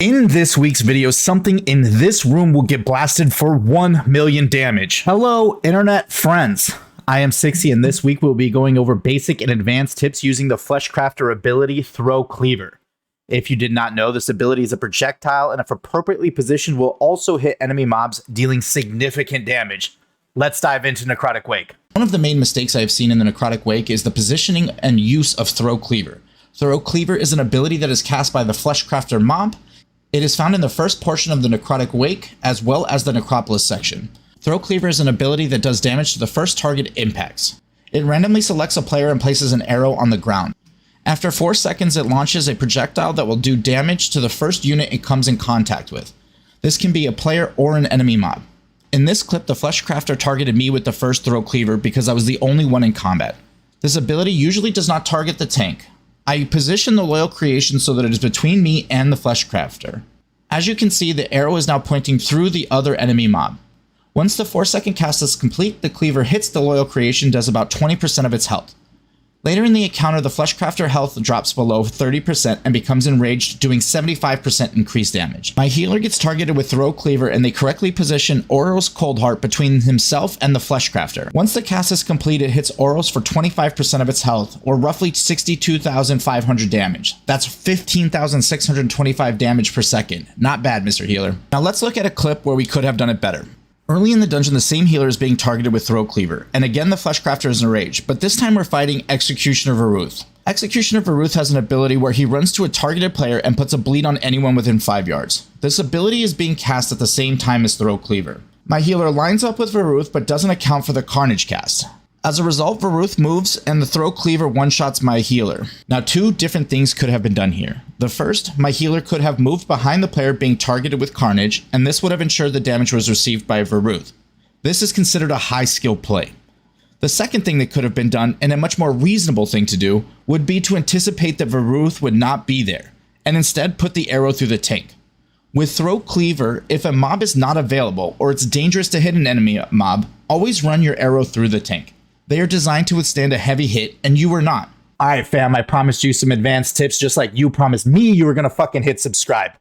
In this week's video, something in this room will get blasted for 1 million damage. Hello, internet friends. I am Sixy, and this week we'll be going over basic and advanced tips using the Fleshcrafter ability Throw Cleaver. If you did not know, this ability is a projectile, and if appropriately positioned, will also hit enemy mobs, dealing significant damage. Let's dive into Necrotic Wake. One of the main mistakes I've seen in the Necrotic Wake is the positioning and use of Throw Cleaver. Throw Cleaver is an ability that is cast by the Fleshcrafter mob. It is found in the first portion of the Necrotic Wake, as well as the Necropolis section. Throw Cleaver is an ability that does damage to the first target it impacts. It randomly selects a player and places an arrow on the ground. After 4 seconds, it launches a projectile that will do damage to the first unit it comes in contact with. This can be a player or an enemy mob. In this clip, the Fleshcrafter targeted me with the first Throw Cleaver because I was the only one in combat. This ability usually does not target the tank. I position the loyal creation so that it is between me and the Fleshcrafter. As you can see, the arrow is now pointing through the other enemy mob. Once the 4-second cast is complete, the cleaver hits the loyal creation, does about 20% of its health. Later in the encounter, the Fleshcrafter health drops below 30% and becomes enraged, doing 75% increased damage. My healer gets targeted with Throw Cleaver, and they correctly position Oros Coldheart between himself and the Fleshcrafter. Once the cast is complete, it hits Oros for 25% of its health, or roughly 62,500 damage. That's 15,625 damage per second. Not bad, Mr. Healer. Now let's look at a clip where we could have done it better. Early in the dungeon, the same healer is being targeted with Throw Cleaver, and again the Fleshcrafter is enraged, but this time we're fighting Executioner Varuth. Executioner Varuth has an ability where he runs to a targeted player and puts a bleed on anyone within 5 yards. This ability is being cast at the same time as Throw Cleaver. My healer lines up with Varuth but doesn't account for the Carnage cast. As a result, Varuth moves and the Throw Cleaver one-shots my healer. Now, 2 different things could have been done here. The first, my healer could have moved behind the player being targeted with Carnage, and this would have ensured the damage was received by Varuth. This is considered a high skill play. The second thing that could have been done, and a much more reasonable thing to do, would be to anticipate that Varuth would not be there, and instead put the arrow through the tank. With Throw Cleaver, if a mob is not available, or it's dangerous to hit an enemy mob, always run your arrow through the tank. They are designed to withstand a heavy hit, and you are not. Alright fam, I promised you some advanced tips just like you promised me you were gonna fucking hit subscribe.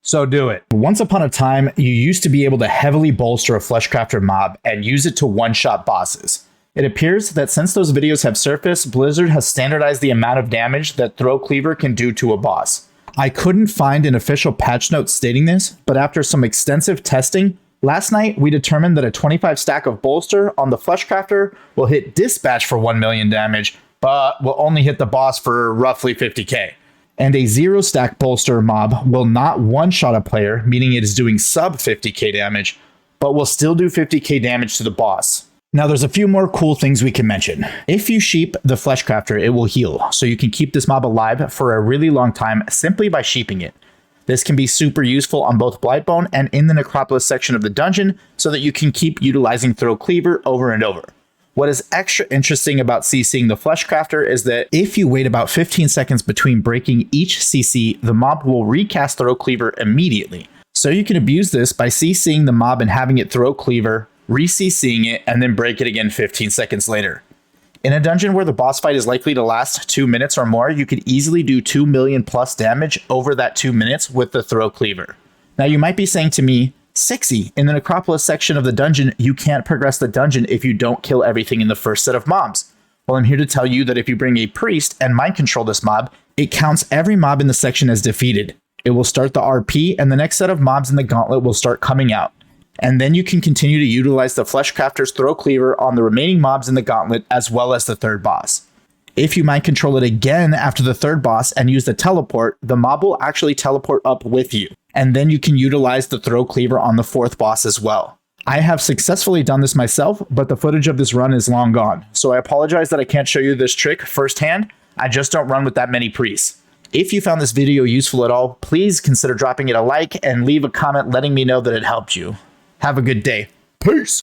So do it. Once upon a time, you used to be able to heavily bolster a Fleshcrafter mob and use it to one-shot bosses. It appears that since those videos have surfaced, Blizzard has standardized the amount of damage that Throw Cleaver can do to a boss. I couldn't find an official patch note stating this, but after some extensive testing, last night we determined that a 25 stack of bolster on the Fleshcrafter will hit Dispatch for 1 million damage, but will only hit the boss for roughly 50k. And a 0 stack bolster mob will not one-shot a player, meaning it is doing sub 50k damage, but will still do 50k damage to the boss. Now there's a few more cool things we can mention. If you sheep the Fleshcrafter, it will heal, so you can keep this mob alive for a really long time simply by sheeping it. This can be super useful on both Blightbone and in the Necropolis section of the dungeon, so that you can keep utilizing Throw Cleaver over and over. What is extra interesting about CCing the Fleshcrafter is that if you wait about 15 seconds between breaking each CC, the mob will recast Throw Cleaver immediately. So you can abuse this by CCing the mob and having it Throw Cleaver, re-CCing it, and then break it again 15 seconds later. In a dungeon where the boss fight is likely to last 2 minutes or more, you could easily do 2 million plus damage over that 2 minutes with the Throw Cleaver. Now you might be saying to me, Sixy, in the Necropolis section of the dungeon, you can't progress the dungeon if you don't kill everything in the first set of mobs. Well, I'm here to tell you that if you bring a priest and mind control this mob, it counts every mob in the section as defeated. It will start the RP, and the next set of mobs in the gauntlet will start coming out. And then you can continue to utilize the Fleshcrafter's Throw Cleaver on the remaining mobs in the gauntlet as well as the third boss. If you mind control it again after the third boss and use the teleport, the mob will actually teleport up with you. And then you can utilize the Throw Cleaver on the fourth boss as well. I have successfully done this myself, but the footage of this run is long gone. So I apologize that I can't show you this trick firsthand. I just don't run with that many priests. If you found this video useful at all, please consider dropping it a like and leave a comment letting me know that it helped you. Have a good day. Peace!